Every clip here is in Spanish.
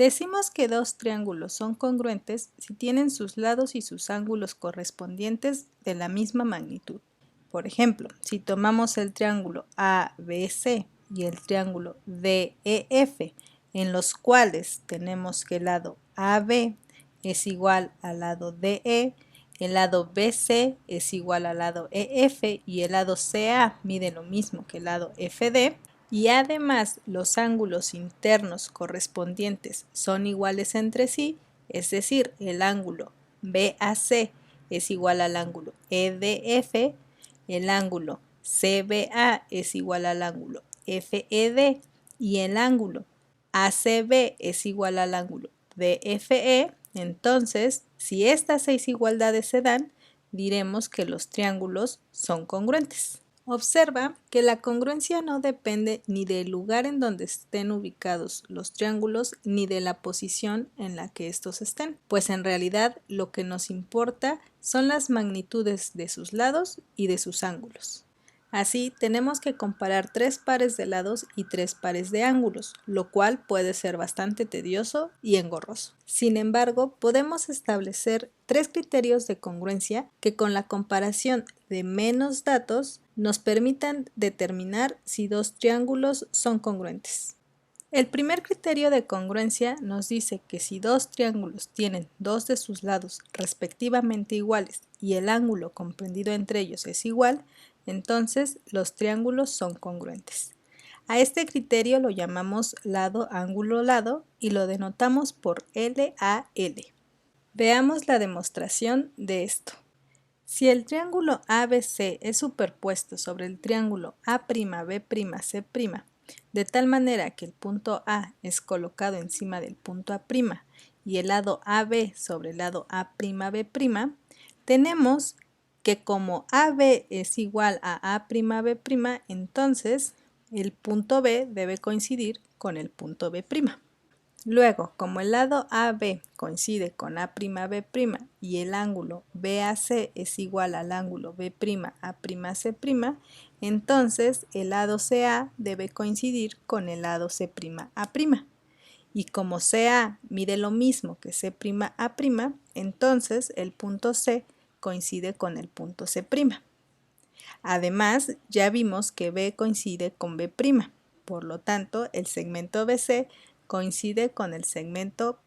Decimos que dos triángulos son congruentes si tienen sus lados y sus ángulos correspondientes de la misma magnitud. Por ejemplo, si tomamos el triángulo ABC y el triángulo DEF, en los cuales tenemos que el lado AB es igual al lado DE, el lado BC es igual al lado EF y el lado CA mide lo mismo que el lado FD, y además los ángulos internos correspondientes son iguales entre sí, es decir, el ángulo BAC es igual al ángulo EDF, el ángulo CBA es igual al ángulo FED y el ángulo ACB es igual al ángulo DFE, entonces, si estas 6 igualdades se dan, diremos que los triángulos son congruentes. Observa que la congruencia no depende ni del lugar en donde estén ubicados los triángulos ni de la posición en la que estos estén, pues en realidad lo que nos importa son las magnitudes de sus lados y de sus ángulos. Así, tenemos que comparar 3 pares de lados y 3 pares de ángulos, lo cual puede ser bastante tedioso y engorroso. Sin embargo, podemos establecer 3 criterios de congruencia que con la comparación de menos datos nos permitan determinar si dos triángulos son congruentes. El primer criterio de congruencia nos dice que si dos triángulos tienen dos de sus lados respectivamente iguales y el ángulo comprendido entre ellos es igual, entonces los triángulos son congruentes. A este criterio lo llamamos lado, ángulo, lado y lo denotamos por LAL. Veamos la demostración de esto. Si el triángulo ABC es superpuesto sobre el triángulo A'B'C', de tal manera que el punto A es colocado encima del punto A' y el lado AB sobre el lado A'B', tenemos que como AB es igual a A'B', entonces el punto B debe coincidir con el punto B'. Luego, como el lado AB coincide con A'B' y el ángulo BAC es igual al ángulo B'A'C', entonces el lado CA debe coincidir con el lado C'A'. Y como CA mide lo mismo que C'A', entonces el punto C coincide con el punto C'. Además, ya vimos que B coincide con B', por lo tanto, el segmento BC coincide con el segmento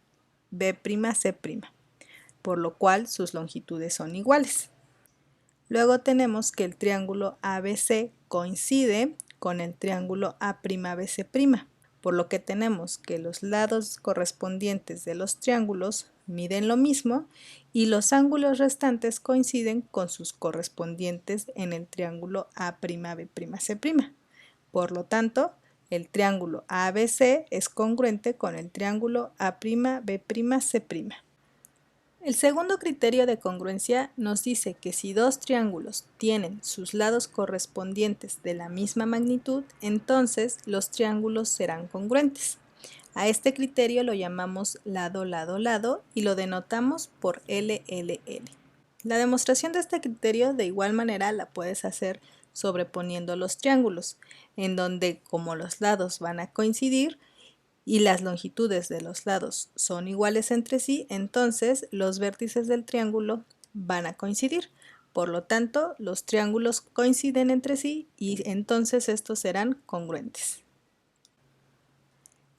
B'C', por lo cual sus longitudes son iguales. Luego tenemos que el triángulo ABC coincide con el triángulo A'BC', por lo que tenemos que los lados correspondientes de los triángulos miden lo mismo y los ángulos restantes coinciden con sus correspondientes en el triángulo A'B'C'. Por lo tanto, el triángulo ABC es congruente con el triángulo A'B'C'. El segundo criterio de congruencia nos dice que si dos triángulos tienen sus lados correspondientes de la misma magnitud, entonces los triángulos serán congruentes. A este criterio lo llamamos lado, lado, lado y lo denotamos por LLL. La demostración de este criterio de igual manera la puedes hacer sobreponiendo los triángulos, en donde como los lados van a coincidir y las longitudes de los lados son iguales entre sí, entonces los vértices del triángulo van a coincidir. Por lo tanto, los triángulos coinciden entre sí y entonces estos serán congruentes.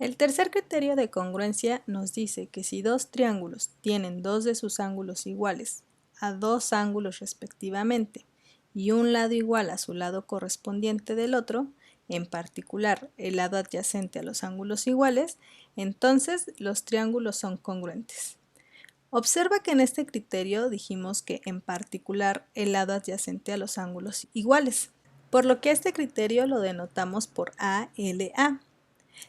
El tercer criterio de congruencia nos dice que si dos triángulos tienen dos de sus ángulos iguales a dos ángulos respectivamente y un lado igual a su lado correspondiente del otro, en particular el lado adyacente a los ángulos iguales, entonces los triángulos son congruentes. Observa que en este criterio dijimos que en particular el lado adyacente a los ángulos iguales, por lo que este criterio lo denotamos por ALA.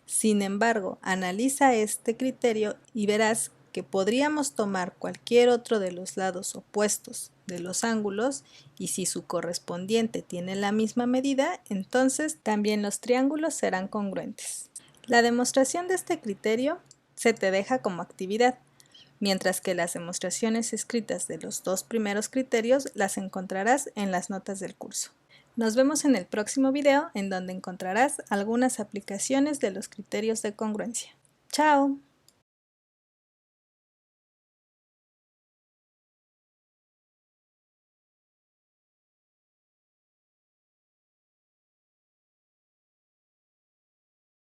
Sin embargo, analiza este criterio y verás que podríamos tomar cualquier otro de los lados opuestos de los ángulos y si su correspondiente tiene la misma medida, entonces también los triángulos serán congruentes. La demostración de este criterio se te deja como actividad, mientras que las demostraciones escritas de los dos primeros criterios las encontrarás en las notas del curso. Nos vemos en el próximo video en donde encontrarás algunas aplicaciones de los criterios de congruencia. ¡Chao!